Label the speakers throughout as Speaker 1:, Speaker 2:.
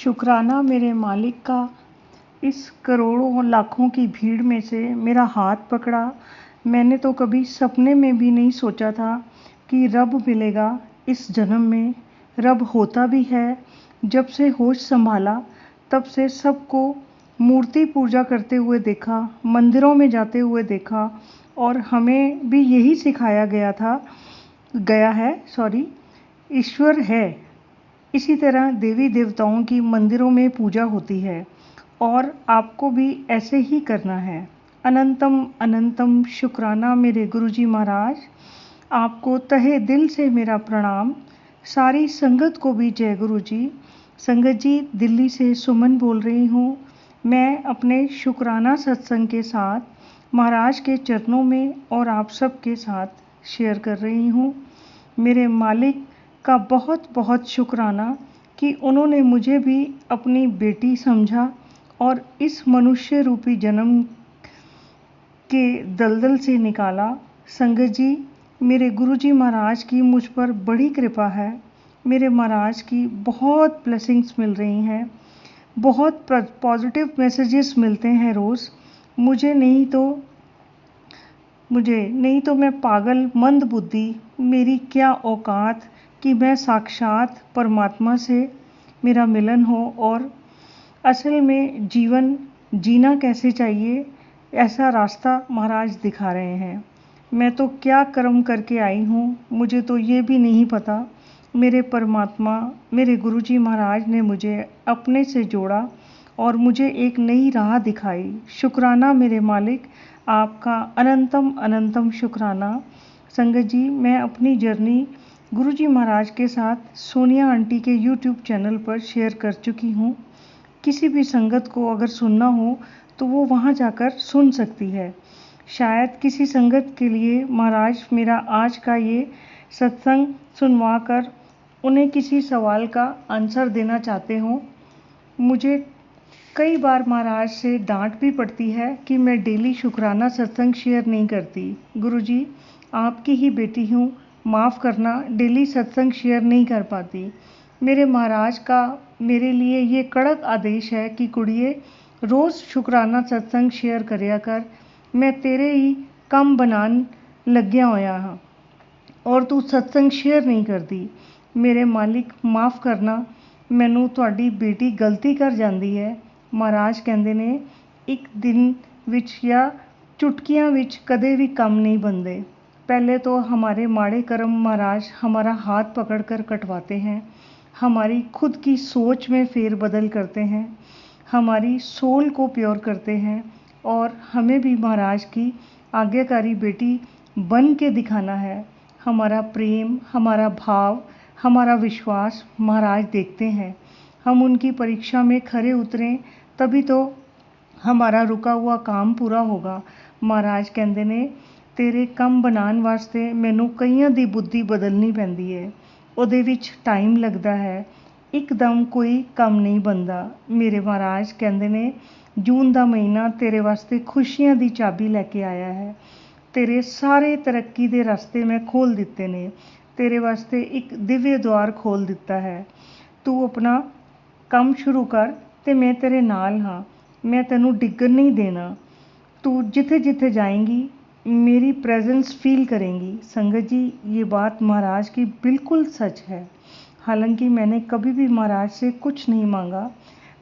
Speaker 1: शुक्राना मेरे मालिक का इस करोड़ों लाखों की भीड़ में से मेरा हाथ पकड़ा। मैंने तो कभी सपने में भी नहीं सोचा था कि रब मिलेगा इस जन्म में। रब होता भी है। जब से होश संभाला तब से सबको मूर्ति पूजा करते हुए देखा, मंदिरों में जाते हुए देखा और हमें भी यही सिखाया गया है ईश्वर है। इसी तरह देवी देवताओं की मंदिरों में पूजा होती है और आपको भी ऐसे ही करना है। अनंतम अनंतम शुक्राना मेरे गुरुजी महाराज। आपको तहे दिल से मेरा प्रणाम। सारी संगत को भी जय गुरुजी। संगत जी, दिल्ली से सुमन बोल रही हूँ। मैं अपने शुक्राना सत्संग के साथ महाराज के चरणों में और आप सब के साथ शेयर कर रही हूँ। मेरे मालिक का बहुत बहुत शुक्राना कि उन्होंने मुझे भी अपनी बेटी समझा और इस मनुष्य रूपी जन्म के दलदल से निकाला। संगत जी, मेरे गुरुजी महाराज की मुझ पर बड़ी कृपा है। मेरे महाराज की बहुत ब्लेसिंग्स मिल रही हैं, बहुत पॉजिटिव मैसेजेस मिलते हैं रोज़। मुझे नहीं तो मैं पागल मंद बुद्धि, मेरी क्या औकात कि मैं साक्षात परमात्मा से मेरा मिलन हो और असल में जीवन जीना कैसे चाहिए ऐसा रास्ता महाराज दिखा रहे हैं। मैं तो क्या कर्म करके आई हूँ मुझे तो ये भी नहीं पता। मेरे परमात्मा, मेरे गुरुजी महाराज ने मुझे अपने से जोड़ा और मुझे एक नई राह दिखाई। शुक्राना मेरे मालिक, आपका अनंतम अनंतम शुक्राना। संगत जी, मैं अपनी जर्नी गुरुजी महाराज के साथ सोनिया आंटी के यूट्यूब चैनल पर शेयर कर चुकी हूँ। किसी भी संगत को अगर सुनना हो तो वो वहाँ जाकर सुन सकती है। शायद किसी संगत के लिए महाराज मेरा आज का ये सत्संग सुनवा कर उन्हें किसी सवाल का आंसर देना चाहते हों। मुझे कई बार महाराज से डांट भी पड़ती है कि मैं डेली शुक्राना सत्संग शेयर नहीं करती। गुरुजी, आपकी ही बेटी हूँ, माफ़ करना, डेली सत्संग शेयर नहीं कर पाती। मेरे महाराज का मेरे लिए ये कड़क आदेश है कि कुड़िए, रोज़ शुक्राना सत्संग शेयर करिया कर। मैं तेरे ही कम बनान लग्या होया हाँ और तू सत्संग शेयर नहीं करती। मेरे मालिक, माफ़ करना, मैनू ਤੁਹਾਡੀ बेटी गलती कर ਜਾਂਦੀ है। महाराज कहते ने एक दिन विच या चुटकियां विच कदे भी कम नहीं बनते। पहले तो हमारे माड़े कर्म महाराज हमारा हाथ पकड़कर कटवाते हैं, हमारी खुद की सोच में फेर बदल करते हैं, हमारी सोल को प्योर करते हैं और हमें भी महाराज की आज्ञाकारी बेटी बन के दिखाना है। हमारा प्रेम, हमारा भाव, हमारा विश्वास महाराज देखते हैं। हम उनकी परीक्षा में खरे उतरें तभी तो हमारा रुका हुआ काम पूरा होगा। महाराज कहते ने तेरे कम बनाने वास्ते मैनू कईयां दी बुद्धि बदलनी पैंदी है, ਉਹਦੇ ਵਿੱਚ टाइम लगता है, एकदम कोई कम नहीं बनता। मेरे महाराज कहते ने जून का महीना तेरे वास्ते खुशियां दी चाबी लैके आया है। तेरे सारे तरक्की के रास्ते मैं खोल दिते ने, तेरे वास्ते एक दिव्य द्वार खोल दिता है। तू अपना काम शुरू कर ते मैं तेरे नाल हाँ, मैं तेनू डिगन नहीं देना। तू जिथे जिथे जाएंगी मेरी प्रेजेंस फील करेंगी। संगत जी, ये बात महाराज की बिल्कुल सच है। हालांकि मैंने कभी भी महाराज से कुछ नहीं मांगा,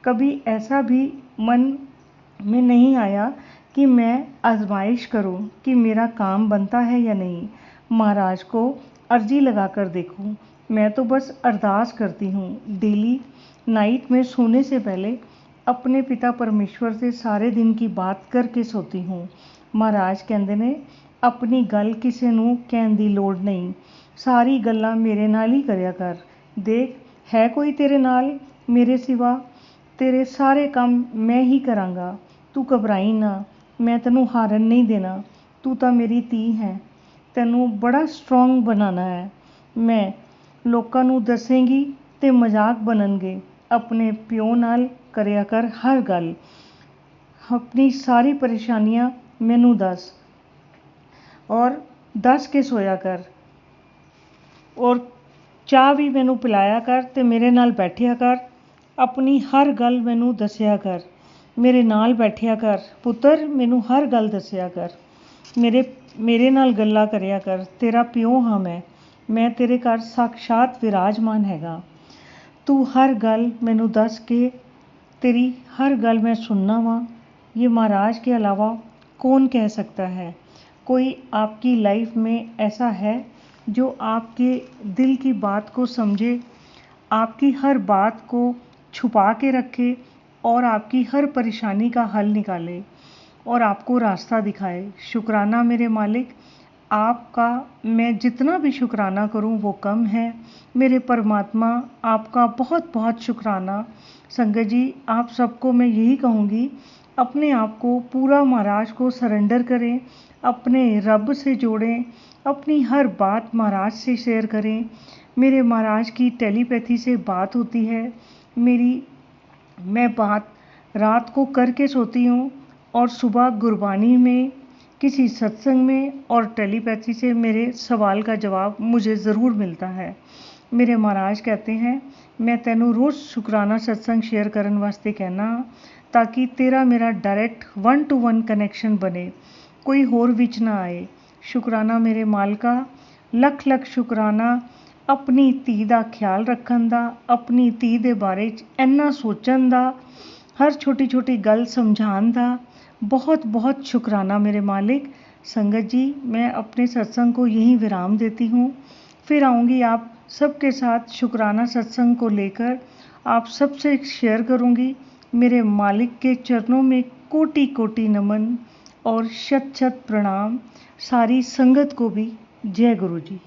Speaker 1: कभी ऐसा भी मन में नहीं आया कि मैं आजमाइश करूं कि मेरा काम बनता है या नहीं, महाराज को अर्जी लगा कर देखूं। मैं तो बस अरदास करती हूँ। डेली नाइट में सोने से पहले अपने पिता परमेश्वर से सारे दिन की बात करके सोती हूँ। महाराज कहते ने अपनी गल किसी नूं कहण दी लोड़ नहीं, सारी गल्लां मेरे नाल ही करिया कर। देख, है कोई तेरे नाल मेरे सिवा? तेरे सारे काम मैं ही करांगा। तू घबराई ना, मैं तेनू हारन नहीं देना। तू तो मेरी धी है, तेनू बड़ा स्ट्रोंग बनाना है। मैं लोकां नूं दसेंगी ते मजाक बननगे। अपने प्यो नाल करिया कर हर गल, अपनी सारी परेशानियां मैनू दस और दस के सोया कर और चाह भी मैनू पिलाया कर ते मेरे नाल बैठिया कर ਆਪਣੀ ਹਰ ਗੱਲ ਮੈਨੂੰ ਦੱਸਿਆ ਕਰ, ਮੇਰੇ ਨਾਲ ਬੈਠਿਆ ਕਰ। ਪੁੱਤਰ ਮੈਨੂੰ ਹਰ ਗੱਲ ਦੱਸਿਆ ਕਰ, ਮੇਰੇ ਨਾਲ ਗੱਲਾਂ ਕਰਿਆ ਕਰ। ਤੇਰਾ ਪਿਓ ਹਾਂ ਮੈਂ ਤੇਰੇ ਘਰ ਸਾਕਸ਼ਾਤ ਵਿਰਾਜਮਾਨ ਹੈਗਾ। ਤੂੰ ਹਰ ਗੱਲ ਮੈਨੂੰ ਦੱਸ ਕੇ तेरी हर गल मैं सुनना वाँ। ये महाराज के अलावा कौन कह सकता है? कोई आपकी लाइफ में ऐसा है जो आपके दिल की बात को समझे, आपकी हर बात को छुपा के रखे और आपकी हर परेशानी का हल निकाले और आपको रास्ता दिखाए। शुक्राना मेरे मालिक, आपका मैं जितना भी शुक्राना करूं वो कम है। मेरे परमात्मा आपका बहुत बहुत शुक्राना। संगत जी, आप सबको मैं यही कहूँगी, अपने आप को पूरा महाराज को सरेंडर करें, अपने रब से जोड़ें, अपनी हर बात महाराज से शेयर करें। मेरे महाराज की टेलीपैथी से बात होती है। मैं बात रात को करके सोती हूँ और सुबह गुरबानी में, किसी सत्संग में और टेलीपैथी से मेरे सवाल का जवाब मुझे ज़रूर मिलता है। मेरे महाराज कहते हैं, मैं तैनू रोज़ शुक्राना सत्संग शेयर करन वास्ते कहना, ताकि तेरा मेरा डायरैक्ट 1-to-1 कनैक्शन बने, कोई होर विच ना आए। शुक्राना मेरे मालका, लख लख शुक्राना अपनी धी दा ख्याल रखन दा, अपनी धी दे बारे च इन्ना सोचन दा, हर छोटी छोटी गल समझान दा। बहुत बहुत शुक्राना मेरे मालिक। संगत जी, मैं अपने सत्संग को यहीं विराम देती हूँ। फिर आऊँगी आप सबके साथ शुक्राना सत्संग को लेकर, आप सबसे शेयर करूँगी। मेरे मालिक के चरणों में कोटि कोटि नमन और शत शत प्रणाम। सारी संगत को भी जय गुरु जी।